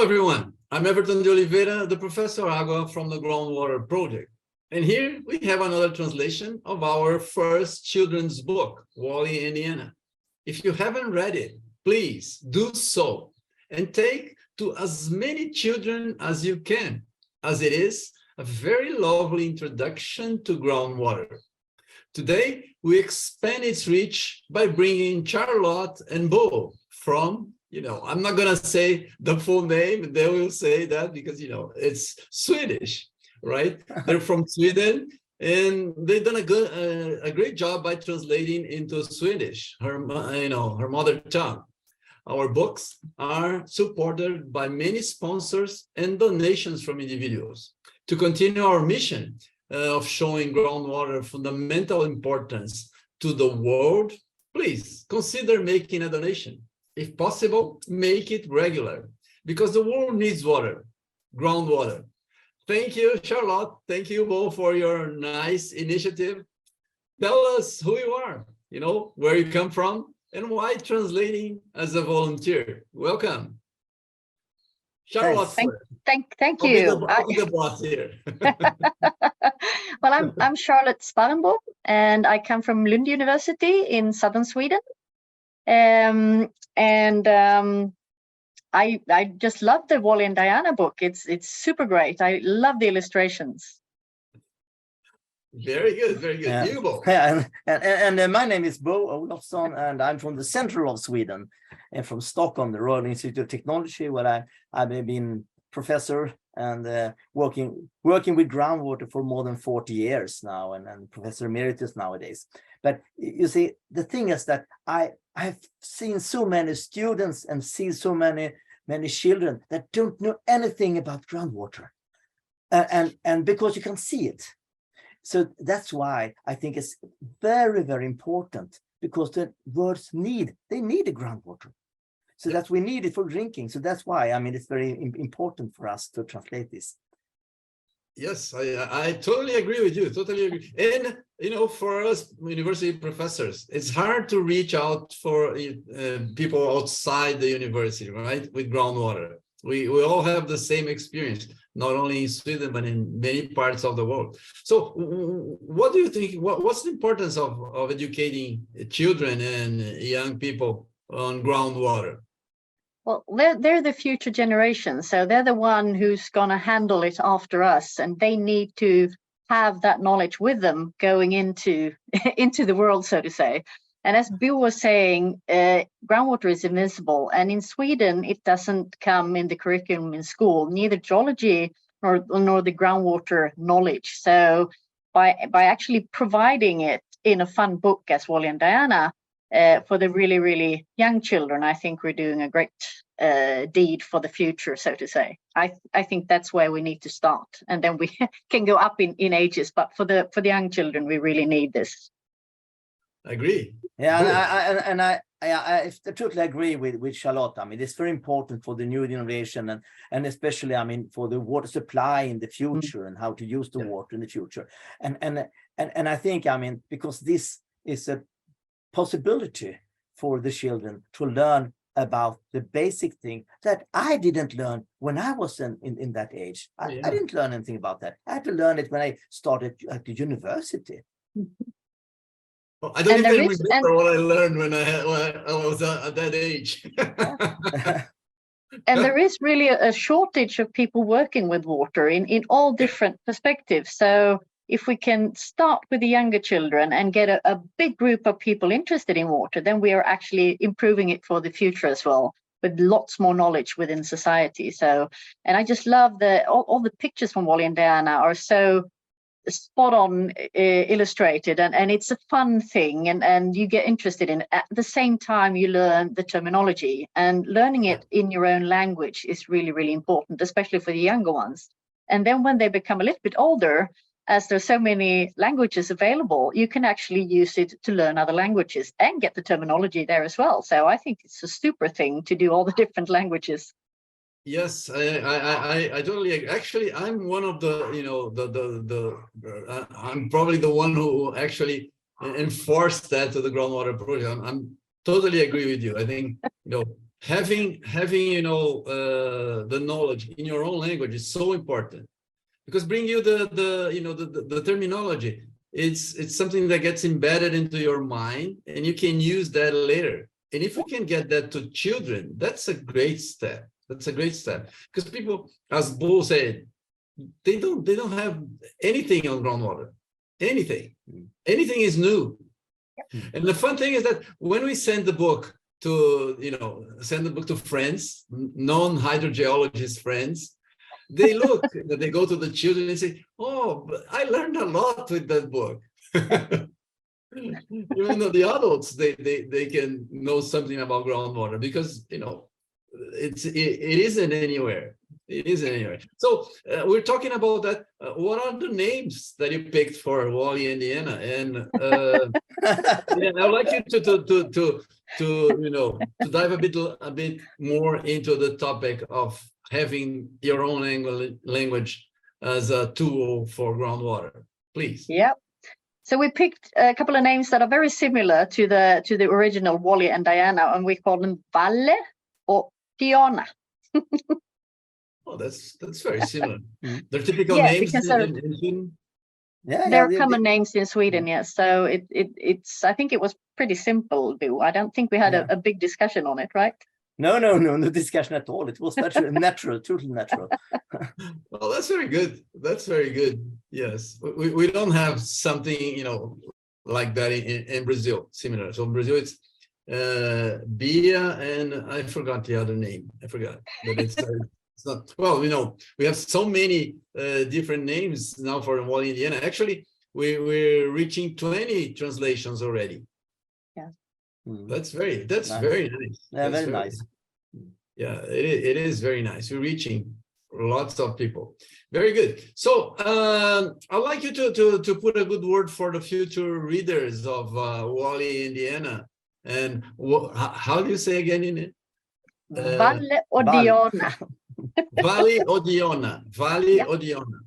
everyone. I'm Everton de Oliveira, the Professor Agua from the Groundwater Project. And here we have another translation of our first children's book, Wally and Deanna. If you haven't read it, please do so and take to as many children as you can, as it is a very lovely introduction to groundwater. Today, we expand its reach by bringing Charlotte and Bo from, I'm not going to say the full name, they will say that because, it's Swedish, right? They're from Sweden, and they've done a great job by translating into Swedish, her mother tongue. Our books are supported by many sponsors and donations from individuals. To continue our mission of showing groundwater fundamental importance to the world, please consider making a donation. If possible, make it regular, because the world needs water, groundwater. Thank you, Charlotte. Thank you, Bo, for your nice initiative. Tell us who you are, where you come from, and why translating as a volunteer. Welcome. Charlotte. Thank you. I'll be the boss here. Well, I'm Charlotte Sparrenborg, and I come from Lund University in southern Sweden. I just love the Wally and Deanna book. It's super great. I love the illustrations. Very good, very good. Yeah. You, Bo. Yeah, and my name is Bo Olofsson, and I'm from the center of Sweden, and from Stockholm, the Royal Institute of Technology, where I've been professor and working with groundwater for more than 40 years now, and professor emeritus nowadays. But you see, the thing is that I've seen so many students and seen so many children that don't know anything about groundwater, and because you can see it. So that's why I think it's very, very important, because the words need the groundwater. So that we need it for drinking. So that's why, it's very important for us to translate this. Yes, I totally agree with you. Totally agree. And, for us university professors, it's hard to reach out for people outside the university, right? With groundwater. We all have the same experience, not only in Sweden, but in many parts of the world. So what do you think, what's the importance of educating children and young people on groundwater? Well, they're the future generation, so they're the one who's going to handle it after us, and they need to have that knowledge with them going into the world, so to say. And as Bill was saying, groundwater is invisible, and in Sweden it doesn't come in the curriculum in school, neither geology nor the groundwater knowledge. So by actually providing it in a fun book as Wally and Deanna, for the really, really young children, I think we're doing a great deed for the future, so to say. I think that's where we need to start, and then we can go up in ages. But for the young children, we really need this. I agree. Yeah, I totally agree with Charlotte. It's very important for the new generation, and especially, for the water supply in the future and how to use the water in the future. And I think, because this is a possibility for the children to learn about the basic thing that I didn't learn when I was in that age. I didn't learn anything about that. I had to learn it when I started at the university. Well, I don't even remember what I learned when I was at that age. And there is really a shortage of people working with water in all different perspectives. So if we can start with the younger children and get a big group of people interested in water, then we are actually improving it for the future as well, with lots more knowledge within society. So, and I just love all the pictures from Wally and Deanna are so spot on illustrated, and it's a fun thing, and you get interested in it. At the same time, you learn the terminology, and learning it in your own language is really, really important, especially for the younger ones. And then when they become a little bit older, as there's so many languages available, you can actually use it to learn other languages and get the terminology there as well. So I think it's a super thing to do all the different languages. Yes, I totally agree. Actually, I'm one of the, I'm probably the one who actually enforced that to the groundwater project. I'm totally agree with you. I think, having the knowledge in your own language is so important, because bring you the terminology. It's something that gets embedded into your mind, and you can use that later. And if we can get that to children, that's a great step. That's a great step, because people, as Bo said, they don't have anything on groundwater. Anything is new. And the fun thing is that when we send the book to friends, non-hydrogeologist friends, they look, they go to the children and say, "Oh, I learned a lot with that book." Even though the adults, they can know something about groundwater, because it isn't anywhere. It isn't anywhere. So we're talking about that. What are the names that you picked for Wally and Deanna? And I'd like you to dive a bit more into the topic of having your own language as a tool for groundwater, please. Yeah. So we picked a couple of names that are very similar to the original Wally and Deanna, and we call them Wally or Deanna. Oh, that's very similar. They're typical Yeah, names because in Sweden. they're common names in Sweden, yes. So it's I think it was pretty simple, Bo. I don't think we had a big discussion on it, right? No discussion at all. It was natural, totally natural. Well, that's very good. That's very good. Yes, we don't have something like that in Brazil, similar. So in Brazil, it's Bia, and I forgot the other name. I forgot, but it's not. Well, we have so many different names now for Wally and Deanna. Actually, we're reaching 20 translations already. Yeah. That's very nice. Yeah, that's very nice. Yeah, it is very nice. We're reaching lots of people. Very good. So I'd like you to put a good word for the future readers of Wally and Deanna. And how do you say again in it? Wally or Deanna. Wally or Deanna. Wally or Deanna.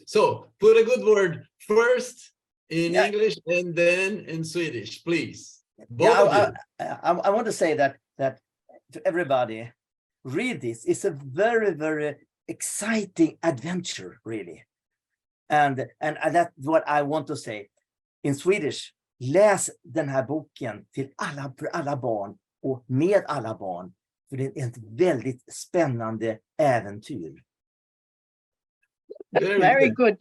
So put a good word first in English and then in Swedish, please. I want to say that to everybody, read this. It's a very, very exciting adventure, really. And that's what I want to say. In Swedish, läs den här boken för alla barn och med alla barn. För det är ett väldigt spännande äventyr. Very good.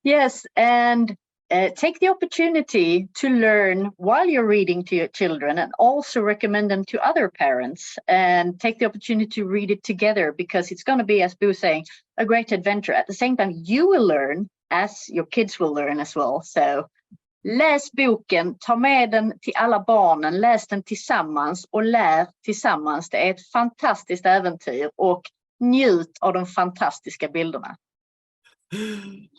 Yes, and take the opportunity to learn while you're reading to your children, and also recommend them to other parents, and take the opportunity to read it together, because it's going to be, as Bo was saying, a great adventure. At the same time, you will learn as your kids will learn as well. So läs boken, ta med den till alla barnen, läs den tillsammans och lär tillsammans. Det är ett fantastiskt äventyr, och njut av de fantastiska bilderna.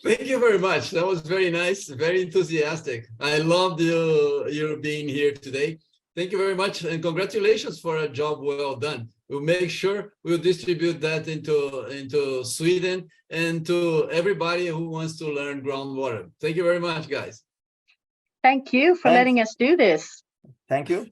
Thank you very much. That was very nice, very enthusiastic. I loved you being here today. Thank you very much, and congratulations for a job well done. We'll make sure we'll distribute that into Sweden and to everybody who wants to learn groundwater. Thank you very much, guys. Thank you for letting us do this. Thank you.